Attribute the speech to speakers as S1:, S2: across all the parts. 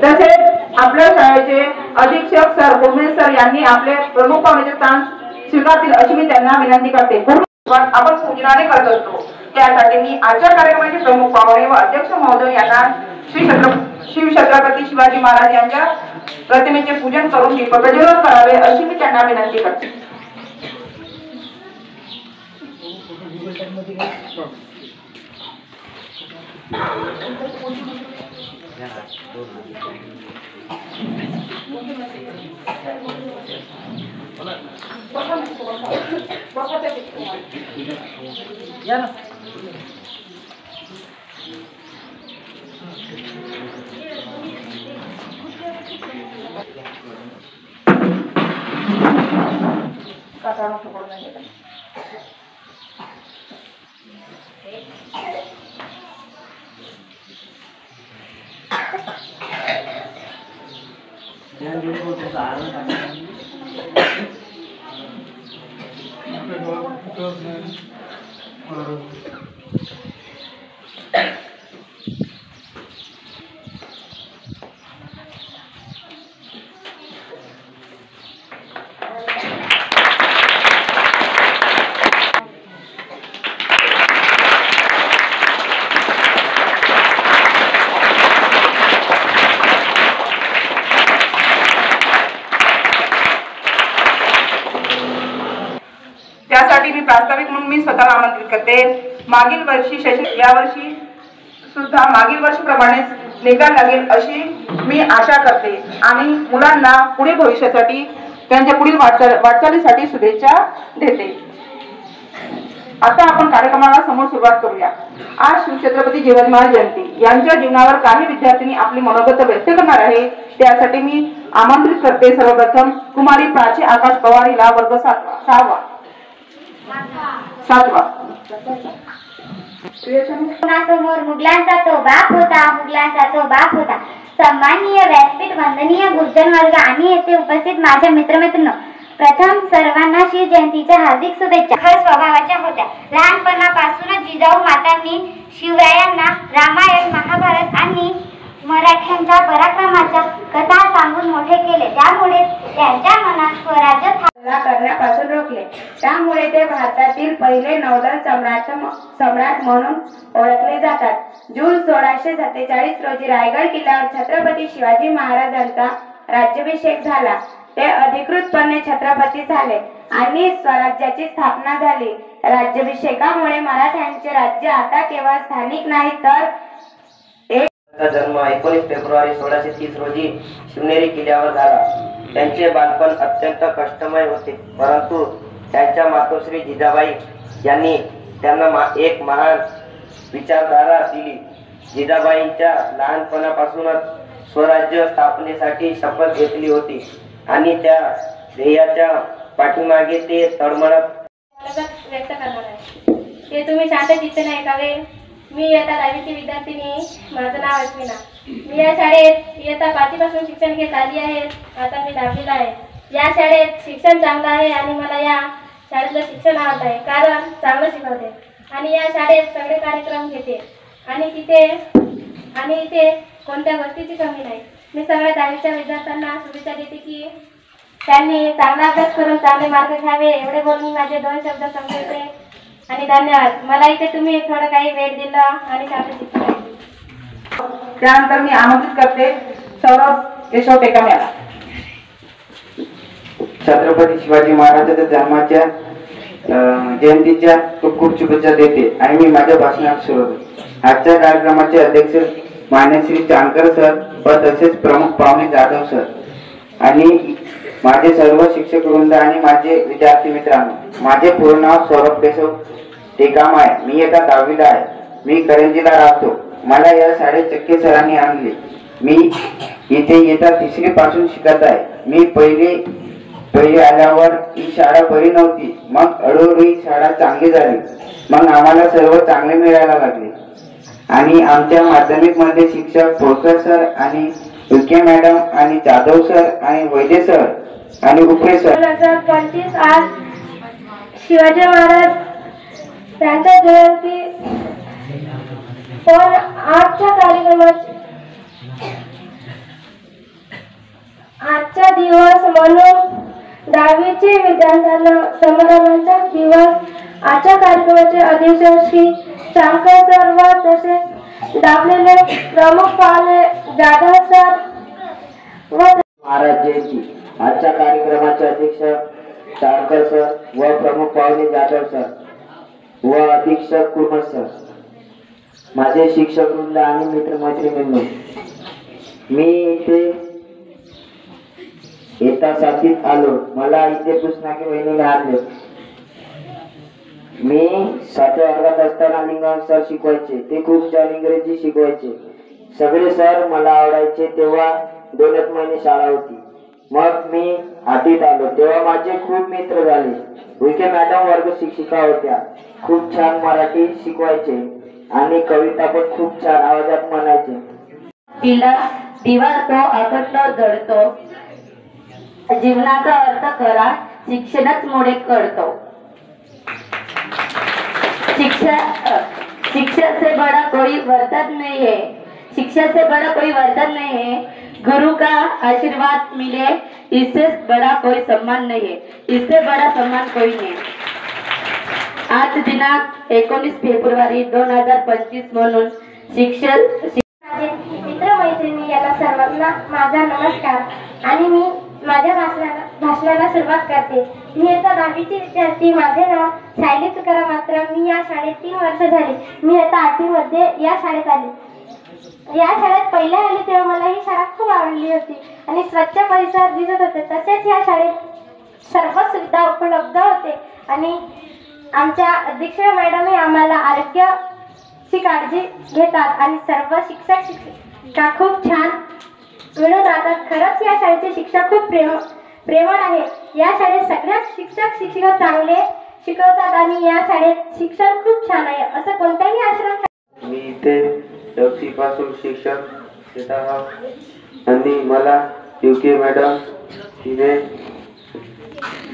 S1: तसेच आपल्या शाळेचे अधीक्षक सर उमेश सर यांनी आपले प्रमुख पाहुण्याचे स्थान स्वीकारतील अशी मी त्यांना विनंती करते। आपण पूजनाने करत असतो, त्यासाठी मी आजच्या कार्यक्रमाचे प्रमुख पाहुणे व अध्यक्ष महोदय यांना शिव छत्रपती शिवाजी महाराज यांच्या प्रतिमेचे पूजन करून दीप प्रज्वलन करावे अशी मी त्यांना विनंती करते। त्यासाठी मी प्रास्ताविक म्हणून मी स्वतःला आमंत्रित करते। मागील वर्षी यावर्षी सुद्धा मागील वर्षीप्रमाणेच निकाल लागेल अशी मी आशा करते आणि मुलांना पुढे भविष्यासाठी त्यांच्या पुढील वाटचालीसाठी शुभेच्छा देते। आता आपण कार्यक्रमाला समोर सुरुवात करूया। आज शिवछत्रपती शिवाजी महाराज जयंती यांच्या जीवनावर काही विद्यार्थ्यांनी आपली मनोगत व्यक्त करणार आहे, त्यासाठी मी आमंत्रित करते सर्वप्रथम कुमारी प्राची आकाश पवार हिला वर्ग 7वा।
S2: समोर मुघलांचा तो बाप होता। सन्माननीय व्यासपीठ, वंदनीय गुरुजन वर्ग आणि येथे उपस्थित माझ्या मित्रमैत्रिणी, प्रथम सर्वांना शिव जयंतीच्या हार्दिक शुभेच्छा। खर स्वभावाच्या होत्या। लहानपणापासूनच जिजाऊ मातांनी शिवरायांना रामायण, महाभारत आणि मराठ्यांच्या पराक्रमाच्या कथा सांगून मोठे केले, त्यामुळे त्यांच्या मनात स्वराज्य करण्यापासून रोखले। त्यामुळे ते भारतातील पहिले नौदल सम्राट म्हणून ओळखले जातात। जून 1647 रोजी रायगड किल्ल्यावर छत्रपती शिवाजी महाराजांचा राज्याभिषेक झाला। ते अधिकृतपणे छत्रपती झाले आणि स्वराज्याची स्थापना झाली। राज्याभिषेकामुळे मराठ्यांचे राज्य आता केवळ स्थानिक नाही तर
S3: जन्म 19 फेब्रुवारी 1630 रोजी शिवनेरी किल्ल्यावर झाला। त्यांचे बालपण अत्यंत कष्टमय होते, परंतु त्यांच्या मातोश्री जिजाबाई यांनी त्यांना एक महान विचारधारा दिली। जिजाबाईंच्या लहानपणापासूनच स्वराज्य स्थापनेसाठी शपथ घेतली होती आणि त्या ध्येयाच्या पाठीमागे ते तळमळत
S2: व्यक्त करणार आहे। ते तुम्ही शांत चित्त नाही कावे। मी इयत्ता 10वीची विद्यार्थिनी, माझं नाव अश्विना। मी या शाळेत इयत्ता 5वी पासून शिक्षण घेत आली आहे। आता मी 10वीला आहे। या शाळेत शिक्षण चांगलं आहे आणि मला या शाळेतलं शिक्षण आवडत आहे, कारण चांगलं शिकवते आणि या शाळेत सगळे कार्यक्रम घेते आणि इथे कोणत्या गोष्टीची कमी नाही। मी सगळ्या 10वीच्या विद्यार्थ्यांना शुभेच्छा देते की त्यांनी चांगला अभ्यास करून चांगले मार्क घ्यावे। एवढे बोलून मी माझे 2 शब्द संपवते आणि धन्यवाद। मला इथे तुम्ही थोडं काही वेळ दिला आणि
S1: त्यानंतर मी आमंत्रित करते सौरभ यशव टेकाम याला।
S4: छत्रपती शिवाजी महाराजांच्या जन्माच्या जयंतीच्या खूप शुभेच्छा देते आणि मी माझ्या भाषणात सुरू करतो। आजच्या कार्यक्रमाचे अध्यक्ष मान्य श्री चांदकर सर व तसेच प्रमुख पाहुणे जाधव सर आणि माझे सर्व शिक्षक वृंद आणि माझे विद्यार्थी मित्रांनो, माझे पूर्ण नाव सौरभ केशव टेकाम आहे। मी इयत्ता 10वीला आहे। मी करंजीला राहतो। मला या शाळेत चक्के सरांनी आणले। मी इथे इयत्ता 3री पासून शिकत आहे। मी पहिले आल्यावर ही शाळा बरी नव्हती, मग हळूहळू ही शाळा चांगली झाली। मग आम्हाला सर्व चांगले मिळायला लागले आणि आमच्या माध्यमिक मध्ये शिक्षक प्रोफेसर आणि विखे मॅडम आणि जाधव सर आणि वैद्य सर आणि उपरे सर।
S2: 2025 आज शिवाजी महाराज त्यांच्या जयंती पण आजच्या कार्यक्रमात
S5: आजचा दिवस म्हणून 10वीचे विद्यार्थ्यांना समारंभाचा दिवस। आजच्या कार्यक्रमाचे अध्यक्ष श्री चांकर सर व तसेच दाखलेले प्रमुख पाहुणे जाधव सर व
S3: महाराज जयंती। आजच्या कार्यक्रमाचे अध्यक्ष चांकर सर व प्रमुख पाहुणे जाधव सर व अधीक्षक कुमार सर, माझे शिक्षक वृंद आणि मित्रमैत्रिणींनो, मी इथे येता साथीत आलो। मला इथे पुसनाके वहिनीने आणले। मी 7व्या वर्गात असताना लिंगाम सर शिकवायचे। ते खूप छान इंग्रजी शिकवायचे। सगळे सर मला आवडायचे। तेव्हा 2 महिने शाळा होती। मग मी 8वीत आलो तेव्हा माझे खूप मित्र झाले। उईके मॅडम वर्ग शिक्षिका होत्या। खूप छान मराठी शिकवायचे आणि कविता पण खूप छान आवाजात म्हणायचे।
S6: दिवा तो अखंड जळतो, जीवनाचा अर्थ खरा शिक्षणच मुळे कळतो। शिक्षा से बड़ा कोई वर्तन नहीं है, शिक्षा से बड़ा कोई वर्तन नहीं है। गुरु का आशीर्वाद मिले इससे बड़ा कोई सम्मान नहीं है, इससे बड़ा सम्मान कोई नहीं। आज दिनांक 19 फेब्रुवारी 2025 म्हणून
S5: मित्रमैत्रिणी यांना सर्वांना माझा नमस्कार आणि मी माझ्या भाषणाला सुरुवात करते। मी आता 10वीची विद्यार्थी। माझे नाव सायली तुकाराम मात्र। मी या शाळेत 3 वर्ष झाली। मी आता 8वी मध्ये या शाळेत आली। या शाळेत पहिल्या आली तेव्हा मला ही शाळा खूप आवडली होती आणि स्वच्छ परिसर दिसत होते। तसेच या शाळेत सर्व सुविधा उपलब्ध होते आणि आमच्या अध्यक्ष मॅडम आम्हाला आरोग्याची काळजी घेतात आणि सर्व शिक्षक शिक्षिका खूप छान मिळून राहतात। खरंच या शाळेचे शिक्षक खूप प्रेमळ आहेत। या शाळेत सगळ्या शिक्षक शिक्षिका चांगले शिकवतात आणि या शाळेत शिक्षण खूप छान आहे। असं कोणत्याही आश्रम
S4: मी इथे 4वी पासून शिक्षण घेत आहोत आणि मला युके मॅडम तिने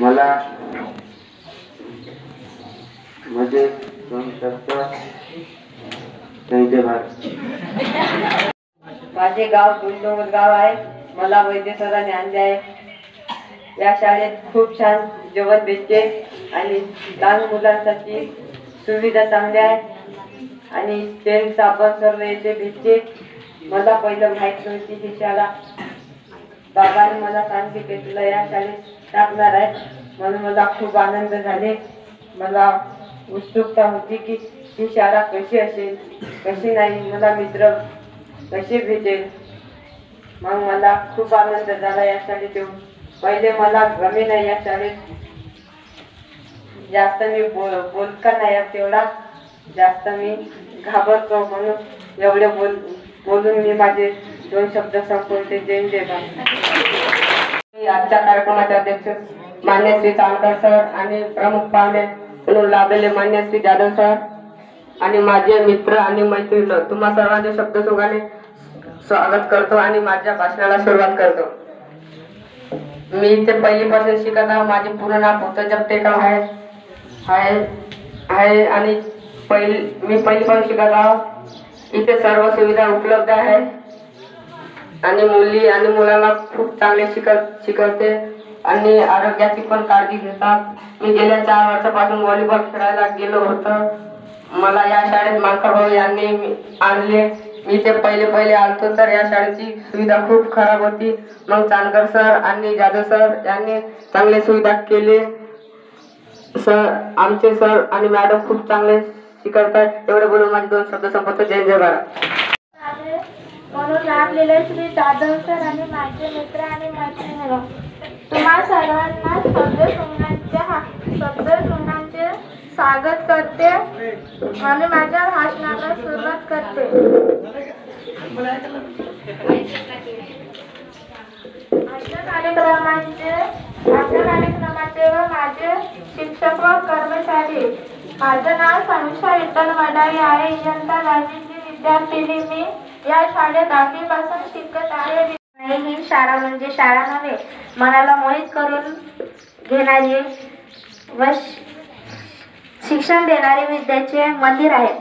S4: मला माझे 2 शब्द जय भारत।
S7: माझे गाव गुंडोबर गाव आहे। मला वैद्य सरांनी आणले आहे। या शाळेत खूप छान जेवण भेटते आणि लहान मुलांसाठी सुविधा चांगल्या आहेत आणि तेल साबण सर्व येथे भेटते। मला पहिलं माहीत नव्हती ही शाळा। बाबांनी मला सांगितले की तुला या शाळेत टाकणार आहे, म्हणून मला खूप आनंद झाले। मला उत्सुकता होती की ही शाळा कशी असेल कशी नाही, मला मित्र कसे भेटेल। मग मला खूप आनंद झाला या शाळेत येऊन। पहिले मला गमे नाही या शाळेत, जास्त मी बोलका नाही तेवढा जास्त मी घाबरतो, म्हणून एवढे बोलून मी माझे 2 शब्द संपवते। जय भारत।
S6: आजच्या कार्यक्रमाचे अध्यक्ष मान्य श्री चांकर सर आणि प्रमुख पाहुणे म्हणून लाभलेले मान्य श्री जाधव सर आणि माझे मित्र आणि मैत्रीण, तुम्हा सर्वांचे शब्द सुगाने स्वागत करतो आणि माझ्या भाषणाला सुरुवात करतो। मी इथे पहिलीपासून शिकत आहे। माझे पूर्ण नाव पुतजप टेकाम आहे आणि मी पहिलीपासून शिकत आहोत। इथे सर्व सुविधा उपलब्ध आहे आणि मुली आणि मुलांना खूप चांगले शिकवते आणि आरोग्याची पण काळजी घेतात। मी गेल्या 4 वर्षापासून व्हॉलीबॉल खेळायला गेलो होतो। मला या शाळेत मांकर भाऊ यांनी आणले। मी ते पहिले आलतो तर या शाळेची सुविधा खूप खराब होती। मग चांदकर सर आणि जाधव सर यांनी चांगले सुविधा केले। आमचे सर आणि मॅडम खूप चांगले शिकवतात। एवढे बोलून माझे 2 शब्द संपवतो। जय भारत।
S5: म्हणून लाभलेले श्री जाधव सर आणि माझे मित्र आणि मैत्रिणी, तुम्हा सर्वांना शब्द सुमनांचे स्वागत करते आणि माझ्या भाषणाला सुरुवात करते। आजच्या कार्यक्रमाचे व माझे शिक्षक व कर्मचारी, माझे नाव समीक्षा विठ्ठल वडाई आहे। इयत्ता 10वीची विद्यार्थिनी। मी या शाळेत 10वी पासून शिकत आहे। ही शाळा म्हणजे शाळा नव्हे, मनाला मोहित करून घेणारी व शिक्षण देणारे विद्याचे मंदिर आहे।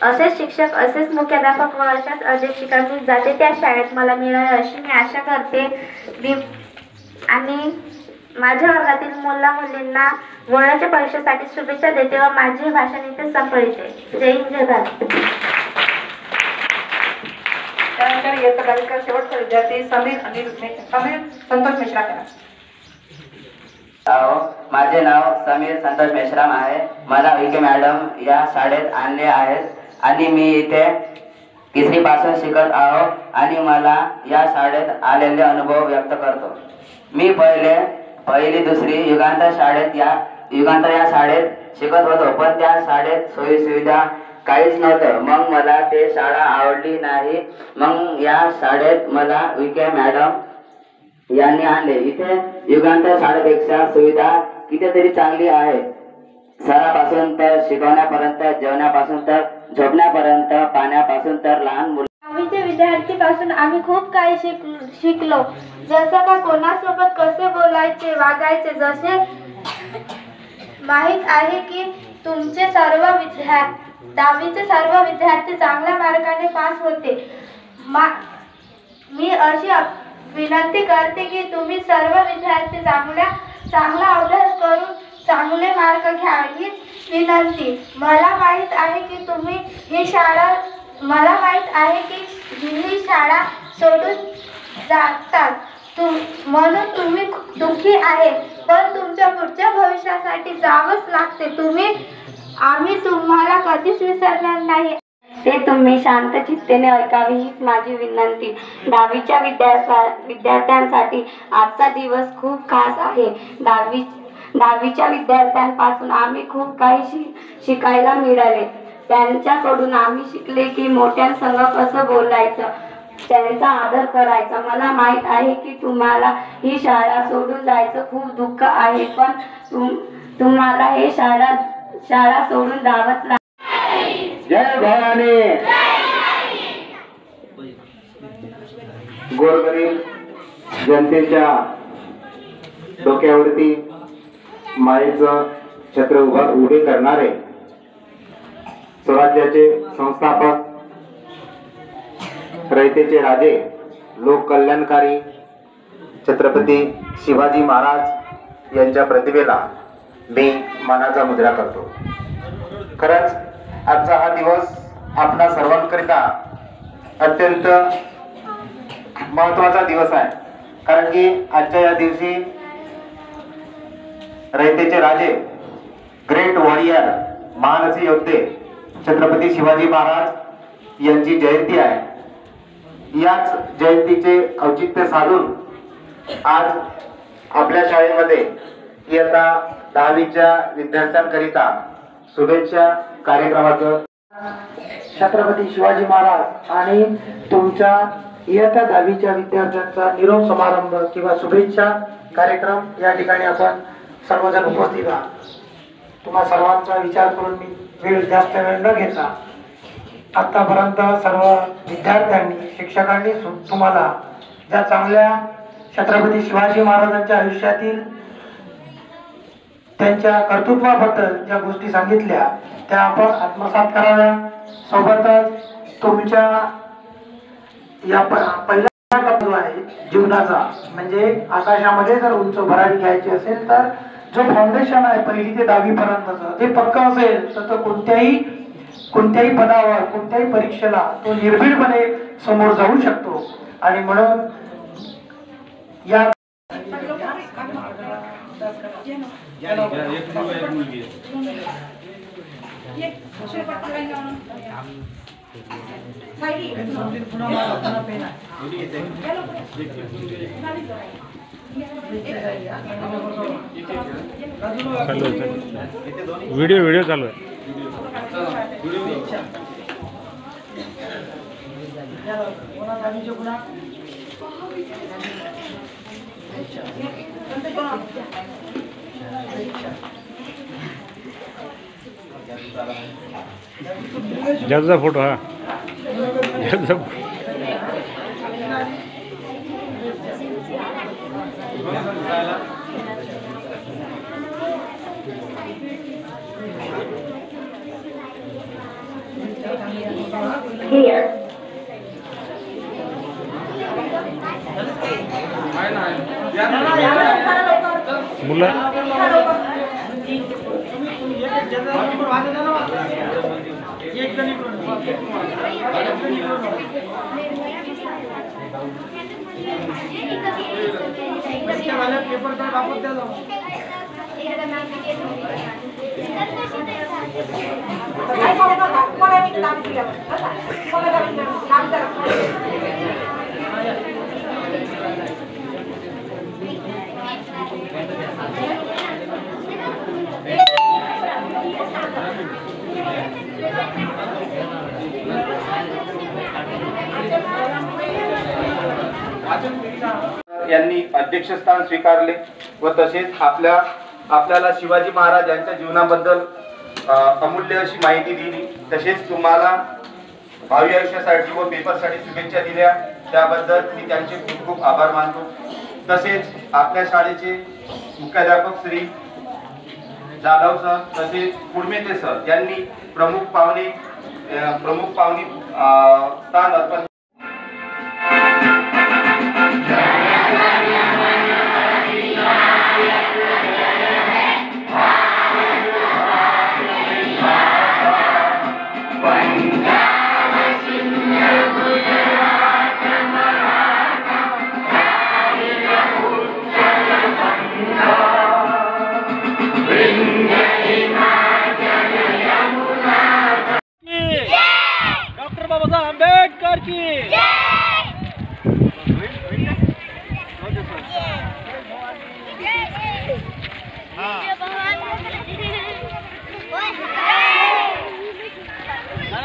S5: असेच शिक्षक, असेच मुख्याध्यापक व अशाच अध्यक्षिका मी जाते त्या शाळेत मला मिळावे अशी मी आशा करते।
S2: आणि माझ्या वर्गातील मुला मुलींना बोर्डाच्या परीक्षेसाठी शुभेच्छा देते व माझे भाषण इथे संपविते. जय हिंद जय भारत.
S1: त्यानंतर इयत्ता 10वीचा शेवटचा विद्यार्थी समीर संतोष मिश्रा करा.
S8: माझे नाव समीर संतोष मेश्राम आहे. मला विके मॅडम या शाळेत आणले आहेत आणि मी इथे 3री पासून शिकत आहो आणि मला या शाळेत आलेले अनुभव व्यक्त करतो. मी पहिली 2री युगांतर या शाळेत शिकत होतो, पण त्या शाळेत सोयी सुविधा काहीच नव्हतं. मग मला ते शाळा आवडली नाही. मग या शाळेत मला विके मॅडम यांनी आणले. इथे युगांतर शाळेपेक्षा सुविधा कितीतरी चांगली आहे. सरापासून तर शिकवण्यापर्यंत, जेवणापासून तर झोपण्यापर्यंत, पाण्यापासून तर लहान मुलं.
S2: आम्हीचे विद्यार्थीपासून आम्ही खूप काही शिकलो. जसं का कोणासोबत कसे बोलायचे, वागायचे. जसे माहीत आहे की तुमचे 10वीचे सर्व विद्यार्थी चांगल्या मार्काने पास होते. मी अशी विनंती करते की तुम्ही सर्व विद्यार्थी चांगला अभ्यास करून चांगले मार्क घ्या, हीच विनंती. मला माहीत आहे की ही शाळा सोडून जातात म्हणून तुम्ही दुःखी आहे, पण तुमच्या पुढच्या भविष्यासाठी जावंच लागते. आम्ही तुम्हाला कधीच विसरणार नाही. ते तुम्ही शांत चित्तेने ऐकावे हीच माझी विनंती. 10वीच्या विद्यार्थ्यांसाठी आजचा दिवस खूप खास आहे. 10वीच्या विद्यार्थ्यांपासून आम्ही खूप काही शिकायला मिळाले. त्यांच्याकडून आम्ही शिकले की मोठ्यांसंग कसं बोलायचं, त्यांचा आदर करायचा. मला माहीत आहे की तुम्हाला ही शाळा सोडून जायचं खूप दुःख आहे, पण तुम्हाला हे शाळा सोडून जावंच लागेल.
S3: जय भवानी. गोरगरीब जनतेच्या डोक्यावरती मायेचं छत्र उभे करणारे स्वराज्याचे संस्थापक, रयतेचे राजे, लोक कल्याणकारी छत्रपती शिवाजी महाराज यांच्या प्रतिभेला मी मानाचा मुजरा करतो. खरंच आजचा हा दिवस आपणा सर्वांकरिता अत्यंत महत्वाचा दिवस आहे. कारण की आजच्या या दिवशी रयतेचे राजे, ग्रेट वॉरियर, महान असे योद्धे छत्रपती शिवाजी महाराज यांची जयंती आहे. याच जयंतीचे औचित्य साधून आज आपल्या शाळेमध्ये इयत्ता 10वीच्या विद्यार्थ्यांकरिता शुभेच्छा कार्यक्रमाचं
S9: छत्रपती शिवाजी महाराज आणि तुमच्या इयत्ता 10वीच्या विद्यार्थ्यांचा निरोप समारंभ किंवा शुभेच्छा कार्यक्रम या ठिकाणी आपण सर्वजण उपस्थित आहात. तुम्हा सर्वांचा विचार करून मी जास्त वेळ न घेता आतापर्यंत सर्व विद्यार्थ्यांनी, शिक्षकांनी तुम्हाला ज्या चांगल्या छत्रपती शिवाजी महाराजांच्या आयुष्यातील त्यांच्या कर्तृत्वाबद्दल ज्या गोष्टी सांगितल्या त्या आपण आत्मसात कराव्या. सोबतच तुमच्या या पहिला टप्पा आहे जीवनाचा, म्हणजे आकाशामध्ये जर उंच भरारी घ्यायची असेल तर जो फाउंडेशन आहे 1ली ते 10वी पर्यंतचं ते पक्क असेल तर कोणत्याही पदावर, कोणत्याही परीक्षेला तो निर्भीडपणे समोर जाऊ शकतो. आणि म्हणून या
S10: व्हिडिओ चालू आहे. ज्याचा फोटो हा
S2: Here.
S10: मुलं
S11: यांनी अध्यक्षस्थान स्वीकारले व तसेच आपल्याला शिवाजी महाराज यांच्या जीवनाबद्दल अमूल्य अशी माहिती दिली। तसेच तुम्हाला भावी आयुष्यासाठी व पेपरसाठी शुभेच्छा दिल्या, त्याबद्दल मी त्यांचे खूप खूप आभार मानतो। तसेच आपल्या शाळेचे मुख्याध्यापक श्री जाधव सर तसेच कुडमेते सर यांनी प्रमुख पाहुणे स्थान अर्पण
S12: डॉक्टर बाबासाहेब आंबेडकर की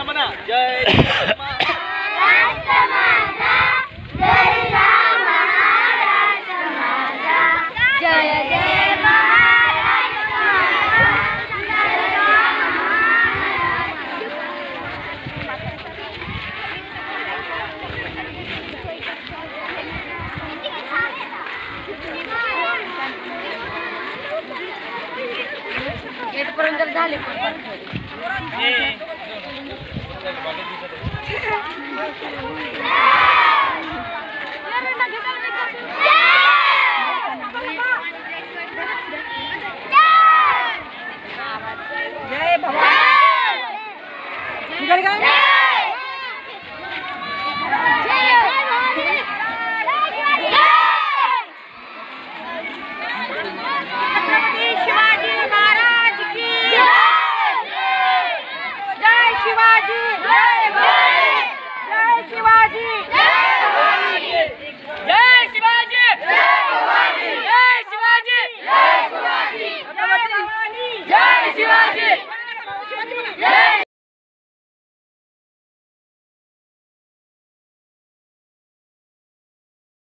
S12: म्हणा जय
S5: गेटपर्यंत झाले जय भवानी शिवाजी महाराज की जय शिवाजी जय शिवाजी जय शिवाजी जय शिवाजी जय शिवाजी